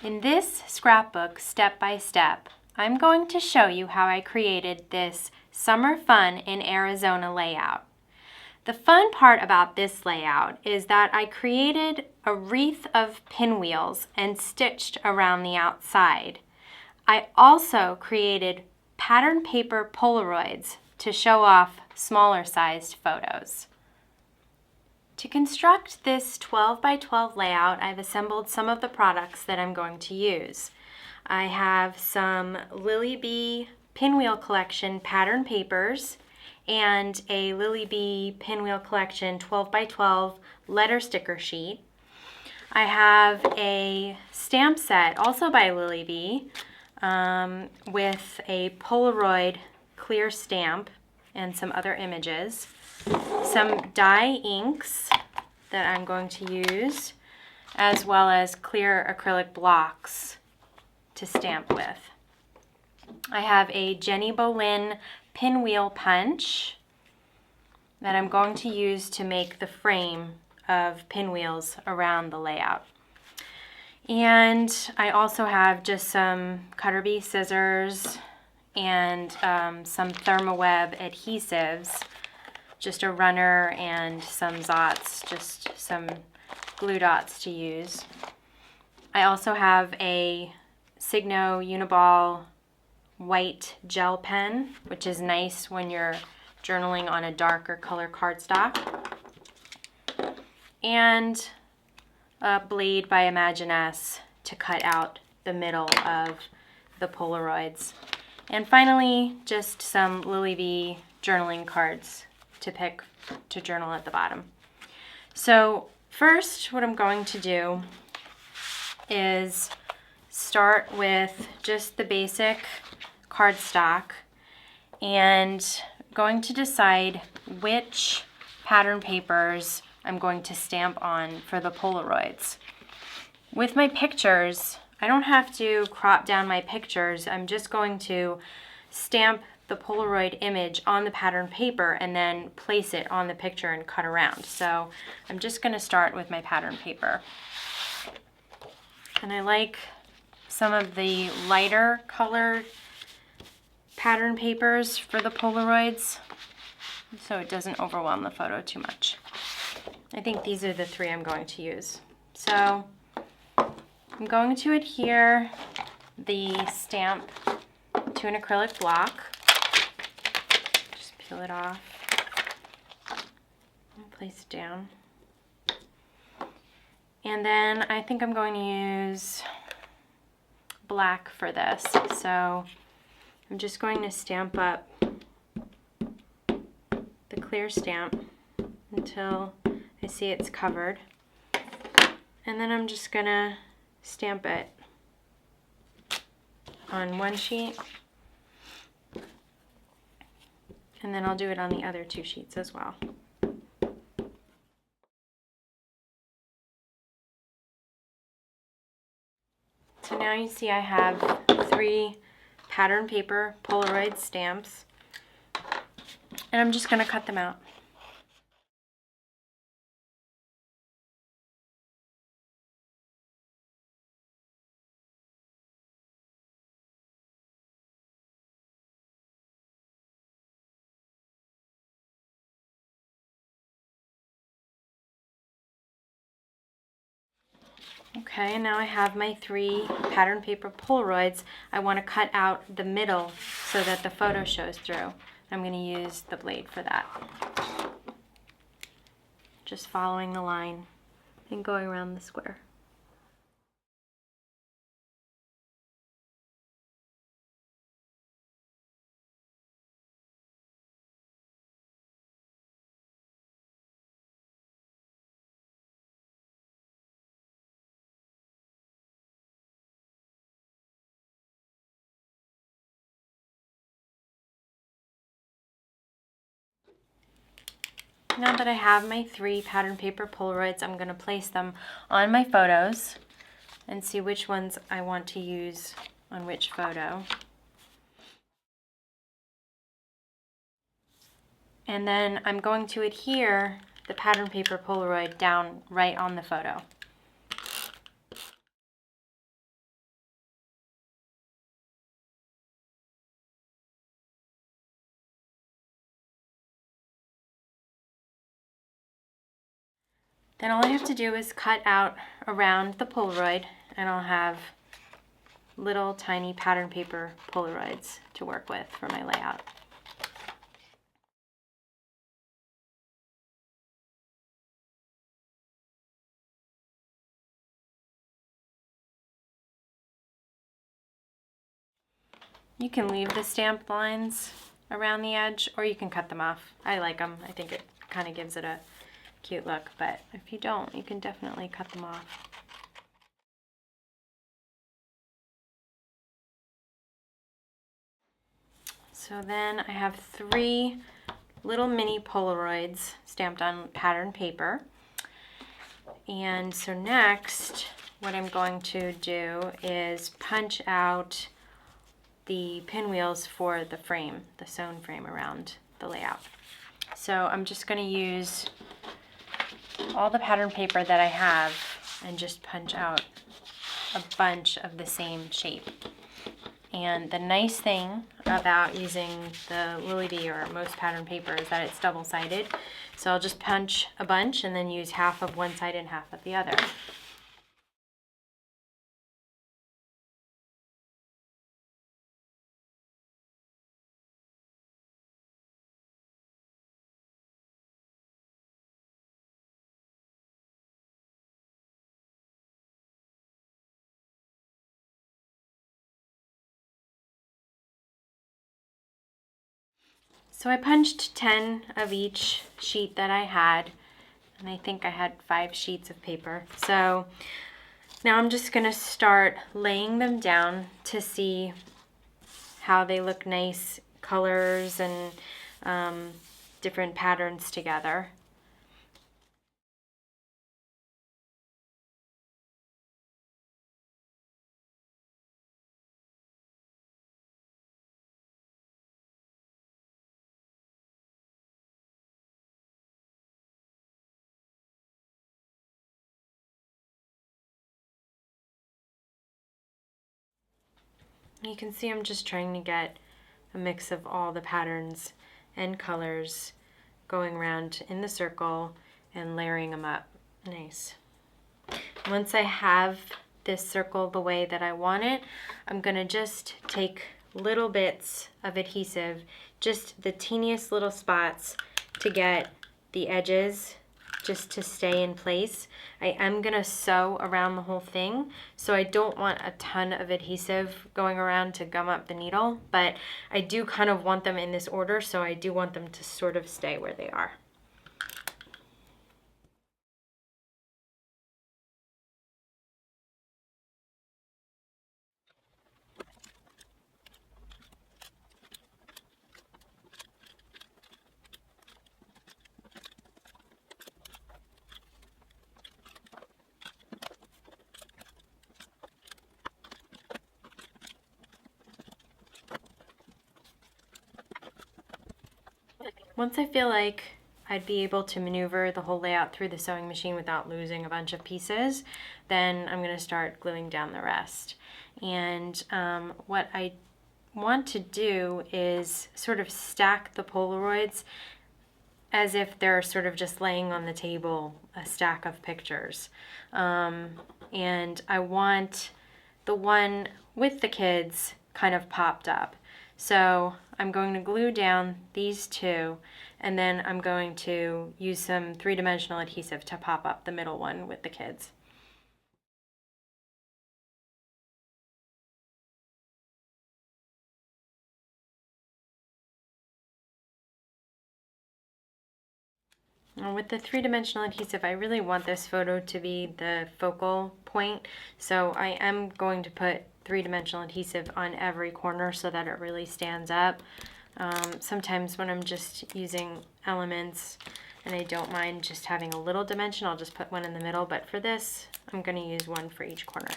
In this scrapbook step-by-step, I'm going to show you how I created this Summer Fun in Arizona layout. The fun part about this layout is that I created a wreath of pinwheels and stitched around the outside. I also created pattern paper Polaroids to show off smaller sized photos. To construct this 12 by 12 layout, I've assembled some of the products that I'm going to use. I have some Lily Bee Pinwheel Collection pattern papers and a Lily Bee Pinwheel Collection 12 by 12 letter sticker sheet. I have a stamp set, also by Lily Bee, with a Polaroid clear stamp and some other images. Some dye inks that I'm going to use, as well as clear acrylic blocks to stamp with. I have a Jenny Bolin pinwheel punch that I'm going to use to make the frame of pinwheels around the layout. And I also have just some Cutter Bee scissors and some Thermoweb adhesives, just a runner and some Zots, just some glue dots to use. I also have a Signo Uniball white gel pen, which is nice when you're journaling on a darker color cardstock. And a blade by Imaginess to cut out the middle of the Polaroids. And finally, just some Lily Bee journaling cards to pick to journal at the bottom. So first, what I'm going to do is start with just the basic cardstock and going to decide which pattern papers I'm going to stamp on for the Polaroids. With my pictures, I don't have to crop down my pictures. I'm just going to stamp the Polaroid image on the pattern paper and then place it on the picture and cut around. So I'm just going to start with my pattern paper. And I like some of the lighter colored pattern papers for the Polaroids so it doesn't overwhelm the photo too much. I think these are the three I'm going to use. So I'm going to adhere the stamp to an acrylic block. Just peel it off and place it down. And then I think I'm going to use black for this. So I'm just going to stamp up the clear stamp until I see it's covered. And then I'm just gonna stamp it on one sheet, and then I'll do it on the other two sheets as well. So now you see I have 3 pattern paper Polaroid stamps, and I'm just going to cut them out. Okay, and now I have my 3 pattern paper Polaroids. I want to cut out the middle so that the photo shows through. I'm going to use the blade for that. Just following the line and going around the square. Now that I have my 3 pattern paper Polaroids, I'm going to place them on my photos and see which ones I want to use on which photo. And then I'm going to adhere the pattern paper Polaroid down right on the photo. Then all I have to do is cut out around the Polaroid, and I'll have little tiny pattern paper Polaroids to work with for my layout. You can leave the stamped lines around the edge, or you can cut them off. I like them. I think it kind of gives it a cute look, but if you don't, you can definitely cut them off. So then I have 3 little mini Polaroids stamped on pattern paper. And so next, what I'm going to do is punch out the pinwheels for the frame, the sewn frame around the layout. So I'm just going to use all the pattern paper that I have and just punch out a bunch of the same shape. And the nice thing about using the Lily Bee or most pattern paper is that it's double-sided. So I'll just punch a bunch and then use half of one side and half of the other. So I punched 10 of each sheet that I had, and I think I had 5 sheets of paper. So now I'm just going to start laying them down to see how they look nice, colors and different patterns together. You can see I'm just trying to get a mix of all the patterns and colors going around in the circle and layering them up. Nice. Once I have this circle the way that I want it, I'm going to just take little bits of adhesive, just the teeniest little spots to get the edges just to stay in place. I am going to sew around the whole thing, so I don't want a ton of adhesive going around to gum up the needle, but I do kind of want them in this order, so I do want them to sort of stay where they are. Once I feel like I'd be able to maneuver the whole layout through the sewing machine without losing a bunch of pieces, then I'm going to start gluing down the rest. And what I want to do is sort of stack the Polaroids as if they're sort of just laying on the table, a stack of pictures. And I want the one with the kids kind of popped up. So I'm going to glue down these 2, and then I'm going to use some 3-dimensional adhesive to pop up the middle one with the kids. Now with the 3-dimensional adhesive, I really want this photo to be the focal point, so I am going to put 3-dimensional adhesive on every corner so that it really stands up. Sometimes when I'm just using elements and I don't mind just having a little dimension, I'll just put one in the middle, but for this, I'm going to use one for each corner.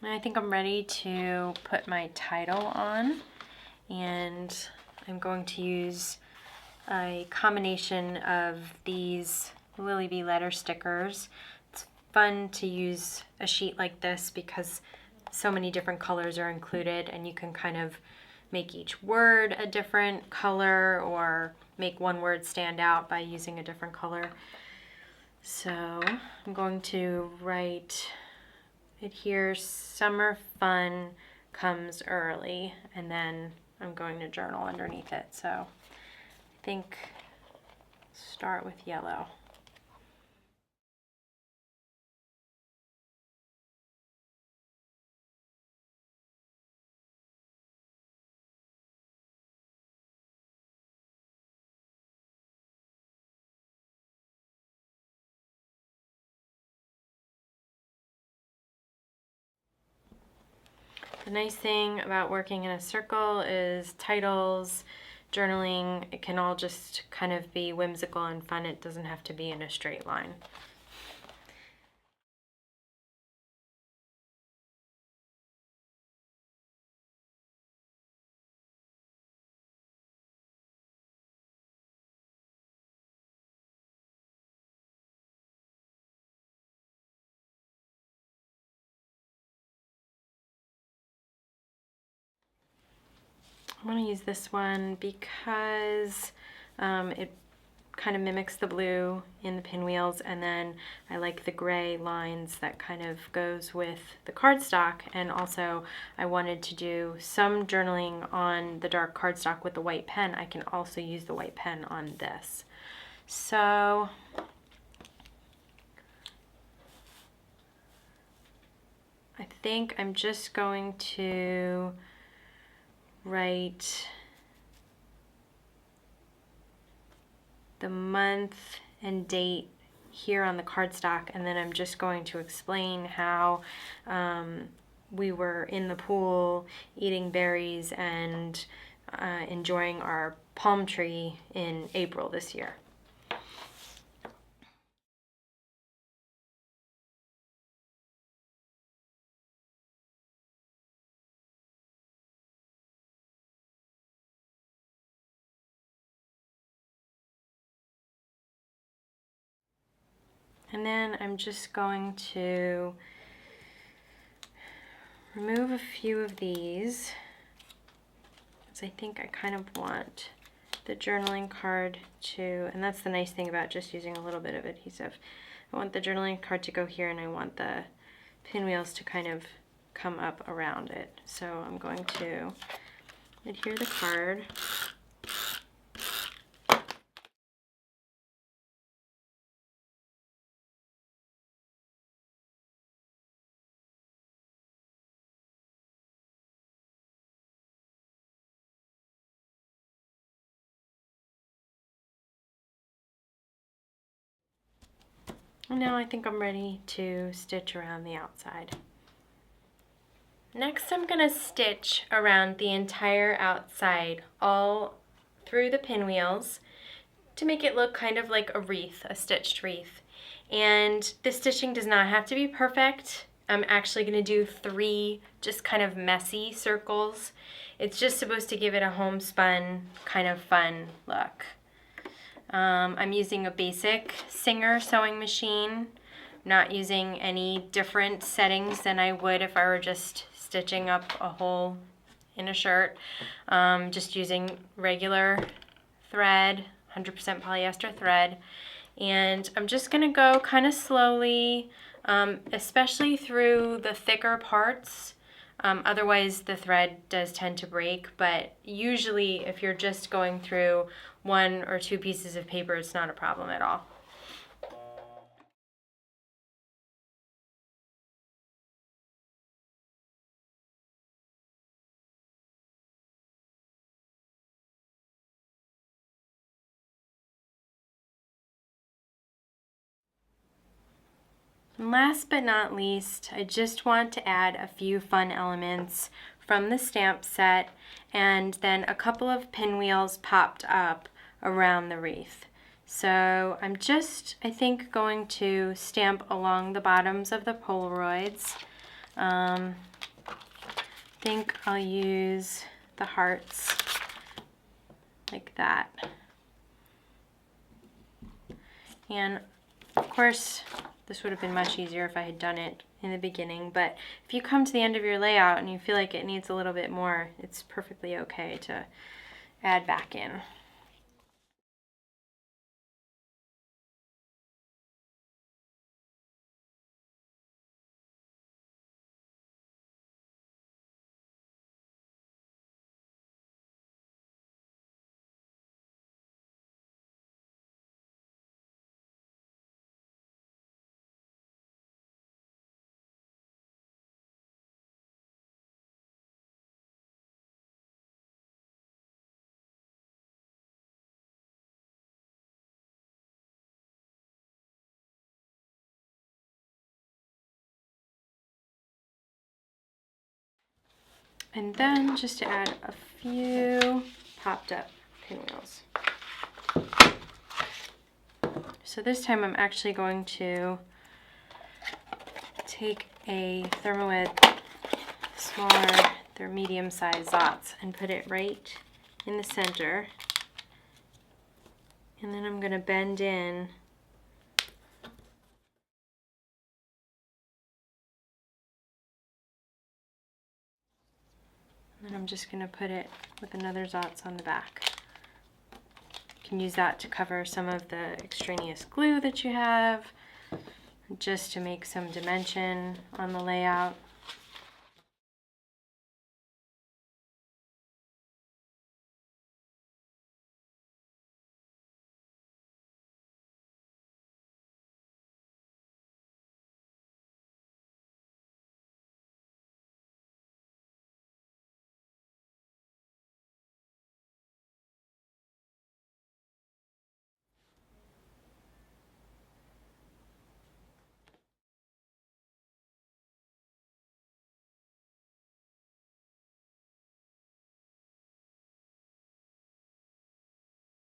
And I think I'm ready to put my title on, and I'm going to use a combination of these Lily Bee letter stickers. It's fun to use a sheet like this because so many different colors are included, and you can kind of make each word a different color or make one word stand out by using a different color. So I'm going to write it here, summer fun comes early, and then I'm going to journal underneath it. So I think start with yellow. The nice thing about working in a circle is titles, journaling, it can all just kind of be whimsical and fun. It doesn't have to be in a straight line. I'm going to use this one because it kind of mimics the blue in the pinwheels, and then I like the gray lines that kind of goes with the cardstock, and also I wanted to do some journaling on the dark cardstock with the white pen. I can also use the white pen on this. So I think I'm just going to write the month and date here on the cardstock, and then I'm just going to explain how we were in the pool eating berries and enjoying our palm tree in April this year. And then I'm just going to remove a few of these, because I think I kind of want the journaling card to, and that's the nice thing about just using a little bit of adhesive. I want the journaling card to go here, and I want the pinwheels to kind of come up around it. So I'm going to adhere the card. And now I think I'm ready to stitch around the outside. Next, I'm going to stitch around the entire outside all through the pinwheels to make it look kind of like a wreath, a stitched wreath. And the stitching does not have to be perfect. I'm actually going to do 3 just kind of messy circles. It's just supposed to give it a homespun kind of fun look. I'm using a basic Singer sewing machine, not using any different settings than I would if I were just stitching up a hole in a shirt. Just using regular thread, 100% polyester thread. And I'm just going to go kind of slowly, especially through the thicker parts. Otherwise the thread does tend to break, but usually if you're just going through 1 or 2 pieces of paper, it's not a problem at all. And last but not least, I just want to add a few fun elements from the stamp set, and then a couple of pinwheels popped up around the wreath. So I'm just, I think, going to stamp along the bottoms of the Polaroids. I think I'll use the hearts like that. And of course, this would have been much easier if I had done it in the beginning, but if you come to the end of your layout and you feel like it needs a little bit more, it's perfectly okay to add back in. And then just to add a few popped up pinwheels. So this time I'm actually going to take a Thermowit smaller, they're medium-sized dots, and put it right in the center. And then I'm going to bend in and then I'm just going to put it with another dots on the back. You can use that to cover some of the extraneous glue that you have, just to make some dimension on the layout.